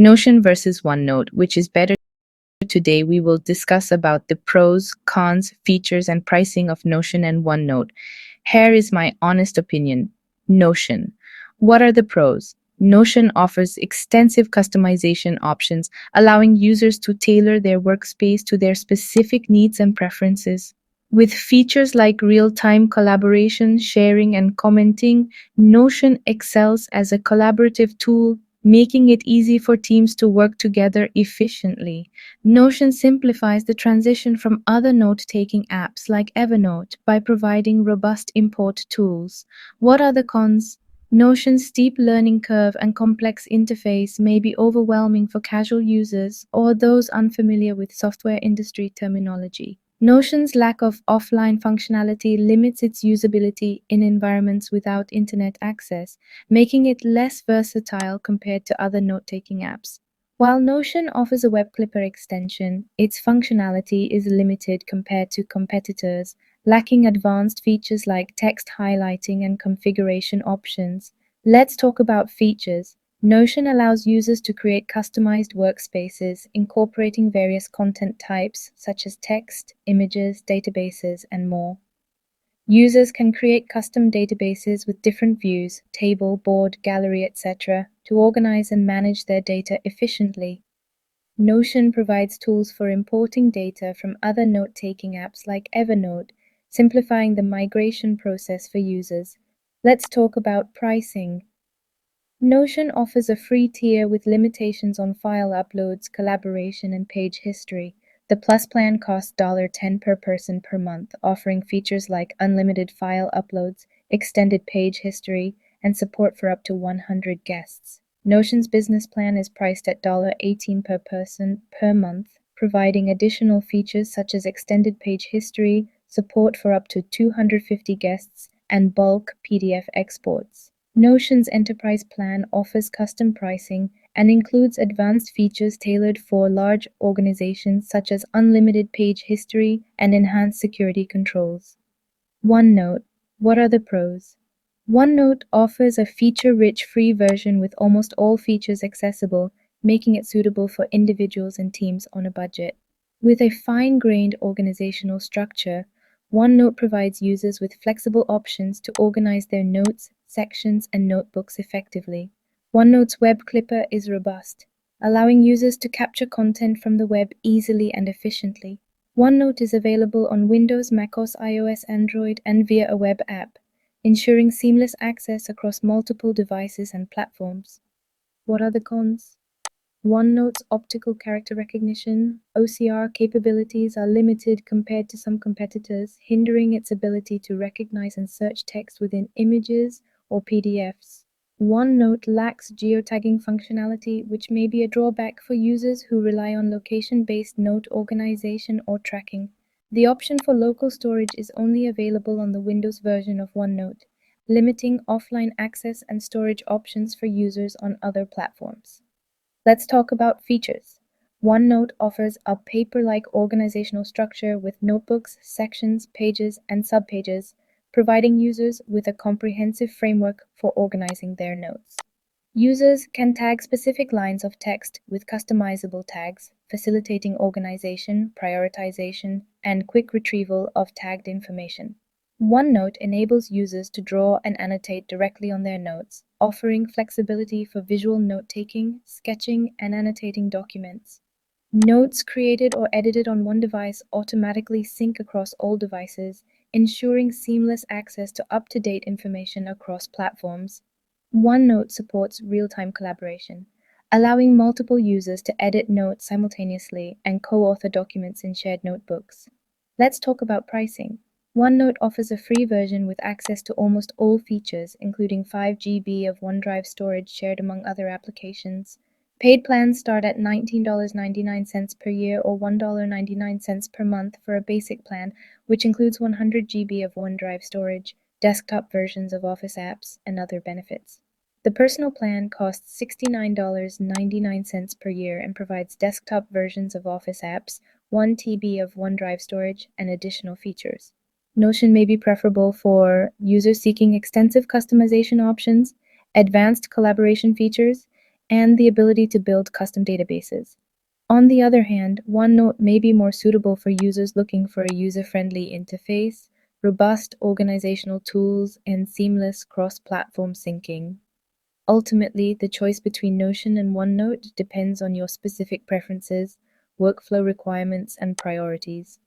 Notion versus OneNote, which is better. Today we will discuss about the pros, cons, features, and pricing of Notion and OneNote. Here is my honest opinion. Notion. What are the pros? Notion offers extensive customization options, allowing users to tailor their workspace to their specific needs and preferences. With features like real-time collaboration, sharing, and commenting, Notion excels as a collaborative tool, making it easy for teams to work together efficiently. Notion simplifies the transition from other note-taking apps like Evernote by providing robust import tools. What are the cons? Notion's steep learning curve and complex interface may be overwhelming for casual users or those unfamiliar with software industry terminology. Notion's lack of offline functionality limits its usability in environments without internet access, making it less versatile compared to other note-taking apps. While Notion offers a web clipper extension, its functionality is limited compared to competitors, lacking advanced features like text highlighting and configuration options. Let's talk about features. Notion allows users to create customized workspaces, incorporating various content types such as text, images, databases, and more. Users can create custom databases with different views, table, board, gallery, etc., to organize and manage their data efficiently. Notion provides tools for importing data from other note-taking apps like Evernote, simplifying the migration process for users. Let's talk about pricing. Notion offers a free tier with limitations on file uploads, collaboration, and page history. The Plus plan costs $10 per person per month, offering features like unlimited file uploads, extended page history, and support for up to 100 guests. Notion's business plan is priced at $18 per person per month, providing additional features such as extended page history, support for up to 250 guests, and bulk PDF exports. Notion's enterprise plan offers custom pricing and includes advanced features tailored for large organizations such as unlimited page history and enhanced security controls. OneNote. What are the pros? OneNote offers a feature-rich free version with almost all features accessible, making it suitable for individuals and teams on a budget. With a fine-grained organizational structure, OneNote provides users with flexible options to organize their notes, sections, and notebooks effectively. OneNote's web clipper is robust, allowing users to capture content from the web easily and efficiently. OneNote is available on Windows, macOS, iOS, Android, and via a web app, ensuring seamless access across multiple devices and platforms. What are the cons? OneNote's optical character recognition (OCR) capabilities are limited compared to some competitors, hindering its ability to recognize and search text within images or PDFs. OneNote lacks geotagging functionality, which may be a drawback for users who rely on location-based note organization or tracking. The option for local storage is only available on the Windows version of OneNote, limiting offline access and storage options for users on other platforms. Let's talk about features. OneNote offers a paper-like organizational structure with notebooks, sections, pages, and subpages, providing users with a comprehensive framework for organizing their notes. Users can tag specific lines of text with customizable tags, facilitating organization, prioritization, and quick retrieval of tagged information. OneNote enables users to draw and annotate directly on their notes, offering flexibility for visual note-taking, sketching, and annotating documents. Notes created or edited on one device automatically sync across all devices, ensuring seamless access to up-to-date information across platforms. OneNote supports real-time collaboration, allowing multiple users to edit notes simultaneously and co-author documents in shared notebooks. Let's talk about pricing. OneNote offers a free version with access to almost all features, including 5 GB of OneDrive storage shared among other applications. Paid plans start at $19.99 per year or $1.99 per month for a basic plan, which includes 100 GB of OneDrive storage, desktop versions of Office apps, and other benefits. The personal plan costs $69.99 per year and provides desktop versions of Office apps, 1 TB of OneDrive storage, and additional features. Notion may be preferable for users seeking extensive customization options, advanced collaboration features, and the ability to build custom databases. On the other hand, OneNote may be more suitable for users looking for a user-friendly interface, robust organizational tools, and seamless cross-platform syncing. Ultimately, the choice between Notion and OneNote depends on your specific preferences, workflow requirements, and priorities.